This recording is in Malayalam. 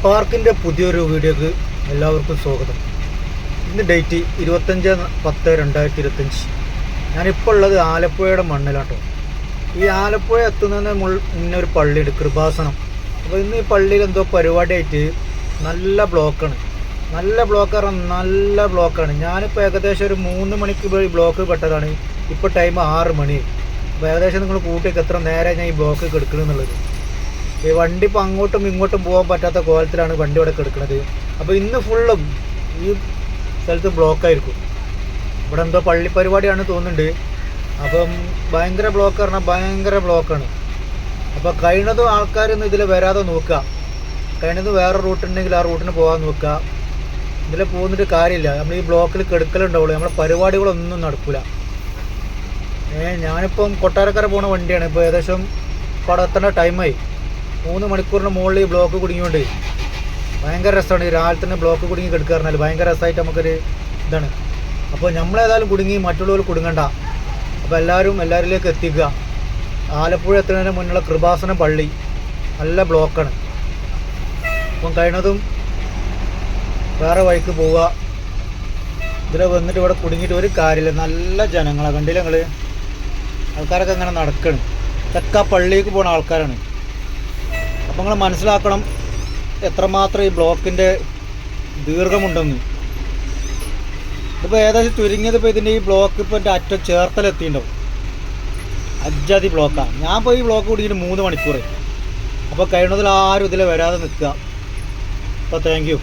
പാർക്കിൻ്റെ പുതിയൊരു വീഡിയോക്ക് എല്ലാവർക്കും സ്വാഗതം. ഇന്ന് ഡേറ്റ് 25/10/2025. ഞാനിപ്പോൾ ഉള്ളത് ആലപ്പുഴയുടെ മണ്ണിലാട്ടോ. ഈ ആലപ്പുഴ എത്തുന്നതിന് മുന്നേ ഒരു പള്ളിയുണ്ട്, കൃപാസനം. അപ്പോൾ ഇന്ന് ഈ പള്ളിയിൽ എന്തോ പരിപാടിയായിട്ട് നല്ല ബ്ലോക്കാണ്. നല്ല ബ്ലോക്കാണ്. ഞാനിപ്പോൾ ഏകദേശം ഒരു 3 മണിക്ക് ബ്ലോക്ക് പെട്ടതാണ്. ഇപ്പോൾ ടൈം 6 മണി. അപ്പോൾ ഏകദേശം നിങ്ങൾ കൂട്ടിയൊക്കെ എത്ര നേരം ഞാൻ ഈ ബ്ലോക്ക് കെടുക്കണമെന്നുള്ളത്. ഈ വണ്ടി ഇപ്പോൾ അങ്ങോട്ടും ഇങ്ങോട്ടും പോകാൻ പറ്റാത്ത കോലത്തിലാണ് വണ്ടി ഇവിടെ കിടക്കുന്നത്. അപ്പോൾ ഇന്ന് ഫുള്ളും ഈ സ്ഥലത്ത് ബ്ലോക്കായിരിക്കും. ഇവിടെ എന്തോ പള്ളി പരിപാടിയാണ് തോന്നുന്നുണ്ട്. അപ്പം ഭയങ്കര ബ്ലോക്കാണ്. അപ്പോൾ കഴിയുന്നതും ആൾക്കാരൊന്നും ഇതിൽ വരാതെ നോക്കുക. കഴിയുന്നത് വേറെ റൂട്ടുണ്ടെങ്കിൽ ആ റൂട്ടിന് പോകാൻ നോക്കുക. ഇതിൽ പോകുന്നിട്ട് കാര്യമില്ല. നമ്മൾ ഈ ബ്ലോക്കിൽ കെടുക്കലുണ്ടാവുള്ളൂ. നമ്മുടെ പരിപാടികളൊന്നും നടക്കില്ല. ഞാനിപ്പം കൊട്ടാരക്കര പോകുന്ന വണ്ടിയാണ്. ഇപ്പോൾ ഏകദേശം ഇവിടെ എത്തേണ്ട ടൈമായി. 3 മണിക്കൂറിന് മുകളിൽ ഈ ബ്ലോക്ക് കുടുങ്ങിയോണ്ട് ഭയങ്കര രസമാണ്. രാവിലെ തന്നെ ബ്ലോക്ക് കുടുങ്ങി കിടക്കുക പറഞ്ഞാൽ ഭയങ്കര രസമായിട്ട് നമുക്കൊരു ഇതാണ്. അപ്പോൾ നമ്മളേതായാലും കുടുങ്ങി മറ്റുള്ളവർ കുടുങ്ങണ്ട. അപ്പോൾ എല്ലാവരിലേക്ക് എത്തിക്കുക. ആലപ്പുഴ എത്തുന്നതിന് മുന്നുള്ള കൃപാസനം പള്ളി നല്ല ബ്ലോക്കാണ്. അപ്പം കഴിയുന്നതും വേറെ വഴിക്ക് പോവുക. ഇതിൽ വന്നിട്ട് ഇവിടെ കുടുങ്ങിയിട്ട് ഒരു കാര്യമില്ല. നല്ല ജനങ്ങളാണ്, കണ്ടില്ല നിങ്ങൾ? ആൾക്കാരൊക്കെ അങ്ങനെ നടക്കണം. ഇതൊക്കെ പള്ളിക്ക് പോകുന്ന ആൾക്കാരാണ്. അപ്പോൾ നിങ്ങൾ മനസ്സിലാക്കണം എത്രമാത്രം ഈ ബ്ലോക്കിൻ്റെ ദീർഘമുണ്ടെന്ന്. ഇതിപ്പോൾ ഏകദേശം ചുരുങ്ങിയത് ഇപ്പോൾ ഇതിൻ്റെ ഈ ബ്ലോക്ക് ഇപ്പോൾ എൻ്റെ അറ്റം ചേർത്തലെത്തിയിട്ടുണ്ടാവും. അജാതി ബ്ലോക്കാണ്. ഞാൻ പോയി ഈ ബ്ലോക്ക് കുടിച്ചിട്ട് 3 മണിക്കൂർ. അപ്പോൾ കഴിയുന്നതിൽ ആരും ഇതിൽ വരാതെ നിൽക്കുക. അപ്പോൾ താങ്ക് യു.